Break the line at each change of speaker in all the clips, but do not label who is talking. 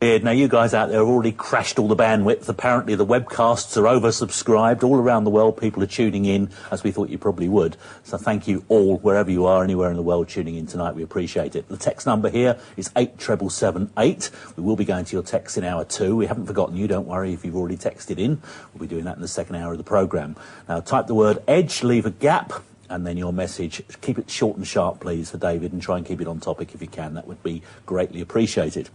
Now, you guys out there have already crashed all the bandwidth. Apparently, the webcasts are oversubscribed. All around the world, people are tuning in, as we thought you probably would. So thank you all, wherever you are, anywhere in the world, tuning in tonight. We appreciate it. The text number here is 87778. We will be going to your texts in hour 2. We haven't forgotten you. Don't worry if you've already texted in. We'll be doing that in the second hour of the programme. Now, type the word EDGE, leave a gap, and then your message. Keep it short and sharp, please, for David, and try and keep it on topic if you can. That would be greatly appreciated.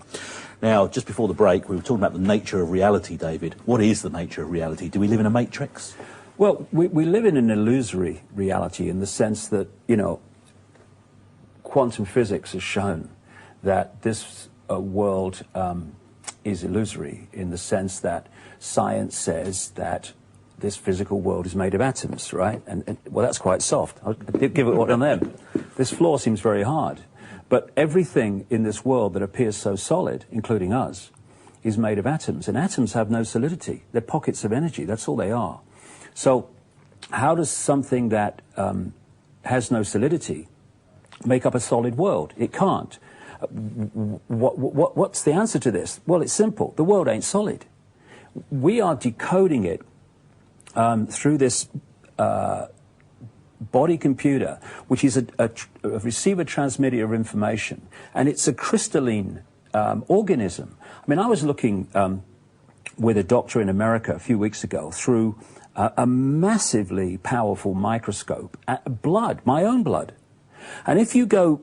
Now, just before the break, we were talking about the nature of reality, David. What is the nature of reality? Do we live in a matrix?
Well, we live in an illusory reality in the sense that, you know, quantum physics has shown that this world is illusory in the sense that science says that this physical world is made of atoms, right? And well, that's quite soft. I'll give it one on them. This floor seems very hard. But everything in this world that appears so solid, including us, is made of atoms. And atoms have no solidity. They're pockets of energy. That's all they are. So how does something that has no solidity make up a solid world? It can't. What's the answer to this? Well, it's simple. The world ain't solid. We are decoding it through this body computer, which is a receiver-transmitter of information, and it's a crystalline organism. I mean, I was looking with a doctor in America a few weeks ago through a massively powerful microscope at blood, my own blood. And if you go,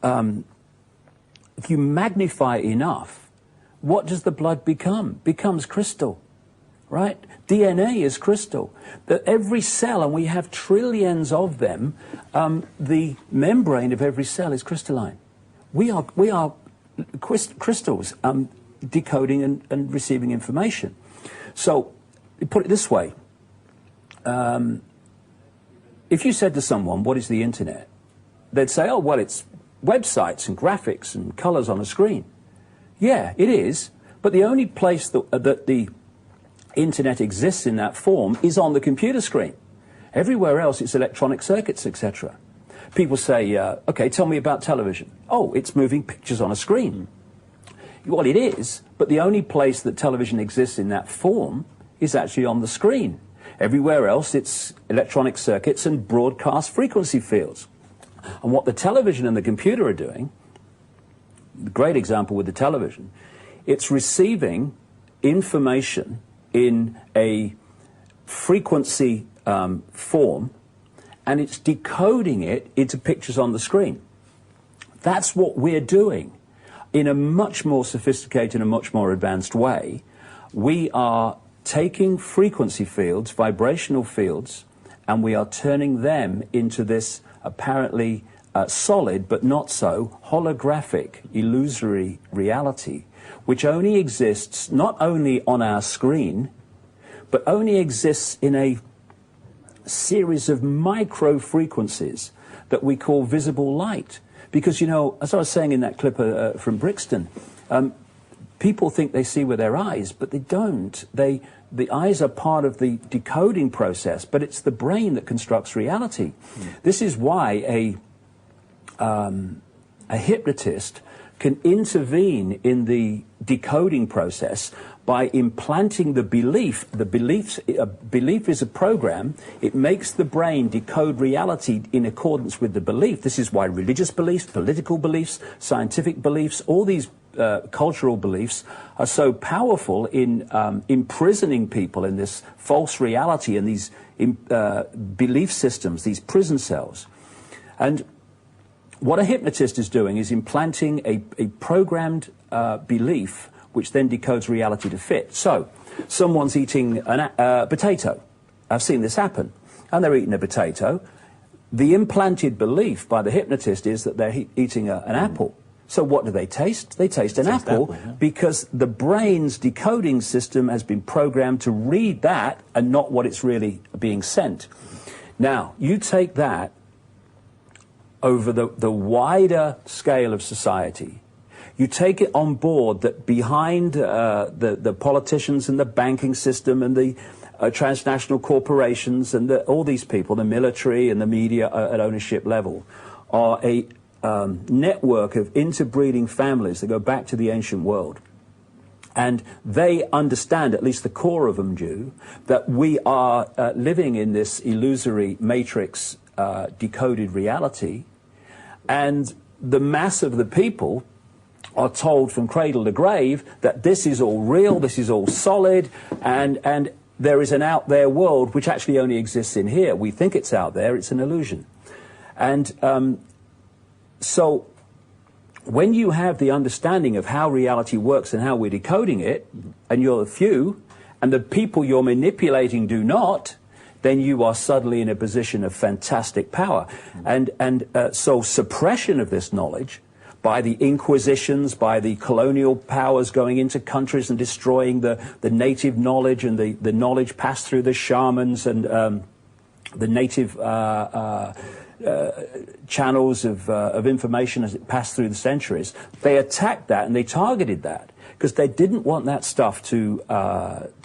if you magnify enough, what does the blood become? Becomes crystal. Right? DNA is crystal. That every cell, and we have trillions of them, the membrane of every cell is crystalline. We are crystals decoding and receiving information. So, put it this way. If you said to someone, what is the internet? They'd say, oh, well, it's websites and graphics and colors on a screen. Yeah, it is. But the only place that the internet exists in that form is on the computer screen. Everywhere else it's electronic circuits, etc. People say, okay, tell me about television. Oh, it's moving pictures on a screen. Well, it is, but the only place that television exists in that form is actually on the screen. Everywhere else it's electronic circuits and broadcast frequency fields. And what the television and the computer are doing, the great example with the television, it's receiving information in a frequency form, and it's decoding it into pictures on the screen. That's what we're doing. In a much more sophisticated and much more advanced way, we are taking frequency fields, vibrational fields, and we are turning them into this apparently solid but not so holographic, illusory reality, which only exists not only on our screen, but only exists in a series of micro frequencies that we call visible light. Because, you know, as I was saying in that clip from Brixton, people think they see with their eyes, but they don't. The eyes are part of the decoding process, but it's the brain that constructs reality. This is why a hypnotist can intervene in the decoding process by implanting the belief. The belief is a program. It makes the brain decode reality in accordance with the belief. This is why religious beliefs, political beliefs, scientific beliefs, all these cultural beliefs are so powerful in imprisoning people in this false reality and these belief systems, these prison cells. And what a hypnotist is doing is implanting a programmed belief which then decodes reality to fit. So, someone's eating a potato. I've seen this happen. And they're eating a potato. The implanted belief by the hypnotist is that they're eating an apple. So what do they taste? They taste an apple, yeah, because the brain's decoding system has been programmed to read that and not what it's really being sent. Now, you take that over the wider scale of society. You take it on board that behind the politicians and the banking system and the transnational corporations and all these people, the military and the media at ownership level, are a network of interbreeding families that go back to the ancient world. And they understand, at least the core of them do, that we are living in this illusory matrix decoded reality, and the mass of the people are told from cradle to grave that this is all real, this is all solid, and there is an out there world which actually only exists in here. We think it's out there, it's an illusion. And so when you have the understanding of how reality works and how we're decoding it, and you're a few, and the people you're manipulating do not, then you are suddenly in a position of fantastic power. And so suppression of this knowledge by the inquisitions, by the colonial powers going into countries and destroying the native knowledge and the knowledge passed through the shamans and the native channels of information as it passed through the centuries, they attacked that and they targeted that because they didn't want that stuff to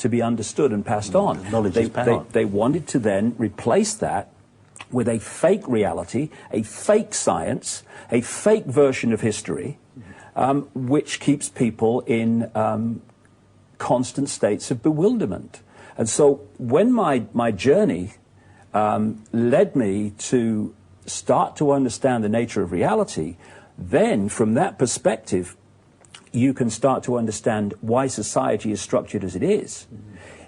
be understood and passed on.
Knowledge is power.
They wanted to then replace that with a fake reality, a fake science, a fake version of history, which keeps people in constant states of bewilderment. And so when my journey led me to start to understand the nature of reality, then from that perspective, you can start to understand why society is structured as it is.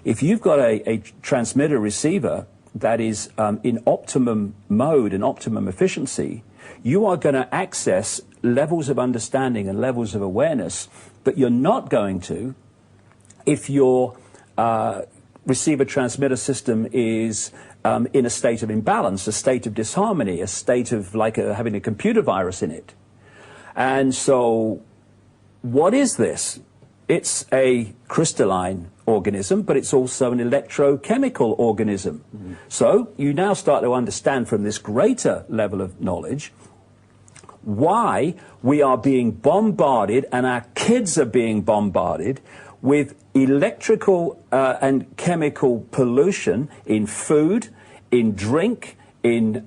If you've got a transmitter-receiver that is in optimum mode and optimum efficiency, you are going to access levels of understanding and levels of awareness that you're not going to if your receiver-transmitter system is in a state of imbalance, a state of disharmony, a state of like having a computer virus in it. And so what is this? It's a crystalline organism, but it's also an electrochemical organism. So you now start to understand from this greater level of knowledge why we are being bombarded, and our kids are being bombarded with electrical and chemical pollution in food, in drink, in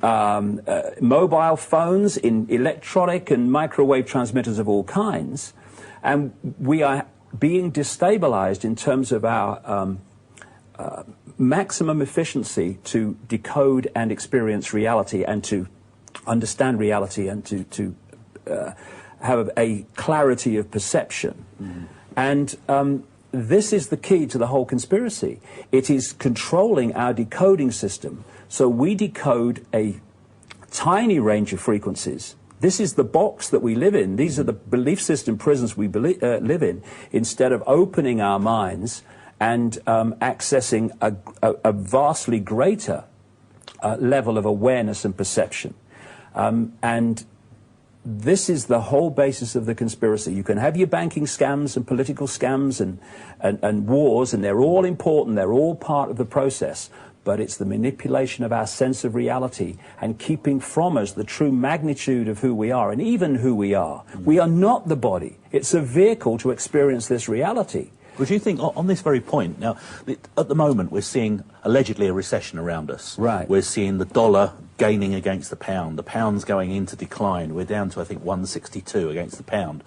mobile phones, in electronic and microwave transmitters of all kinds. And we are being destabilized in terms of our maximum efficiency to decode and experience reality and to understand reality and to have a clarity of perception. And this is the key to the whole conspiracy. It is controlling our decoding system. So we decode a tiny range of frequencies. This is the box that we live in. These are the belief system prisons we live in, instead of opening our minds and accessing a vastly greater level of awareness and perception. And this is the whole basis of the conspiracy. You can have your banking scams and political scams and wars, and they're all important, they're all part of the process. But it's the manipulation of our sense of reality and keeping from us the true magnitude of who we are and even who we are. We are not the body. It's a vehicle to experience this reality.
Would you think, on this very point, now, at the moment we're seeing allegedly a recession around us.
Right.
We're seeing the dollar gaining against the pound's going into decline. We're down to, I think, 162 against the pound.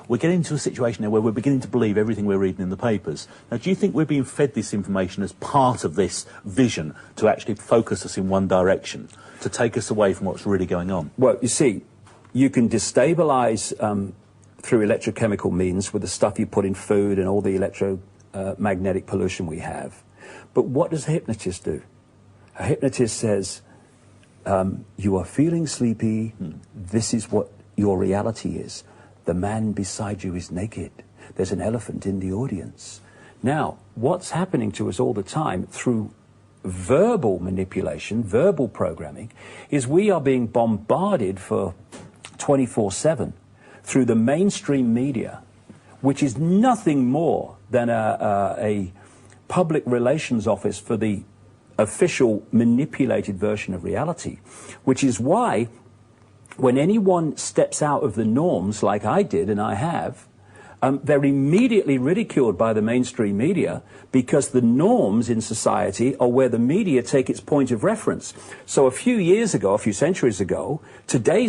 We're getting to a situation now where we're beginning to believe everything we're reading in the papers. Now, do you think we're being fed this information as part of this vision to actually focus us in one direction, to take us away from what's really going on?
Well, you see, you can destabilize through electrochemical means with the stuff you put in food and all the electromagnetic pollution we have. But what does a hypnotist do? A hypnotist says, you are feeling sleepy, this is what your reality is. The man beside you is naked. There's an elephant in the audience. Now, what's happening to us all the time through verbal manipulation, verbal programming, is we are being bombarded for 24/7 through the mainstream media, which is nothing more than a public relations office for the official manipulated version of reality, which is why when anyone steps out of the norms like I did and I have, they're immediately ridiculed by the mainstream media because the norms in society are where the media take its point of reference. So a few years ago, a few centuries ago, today's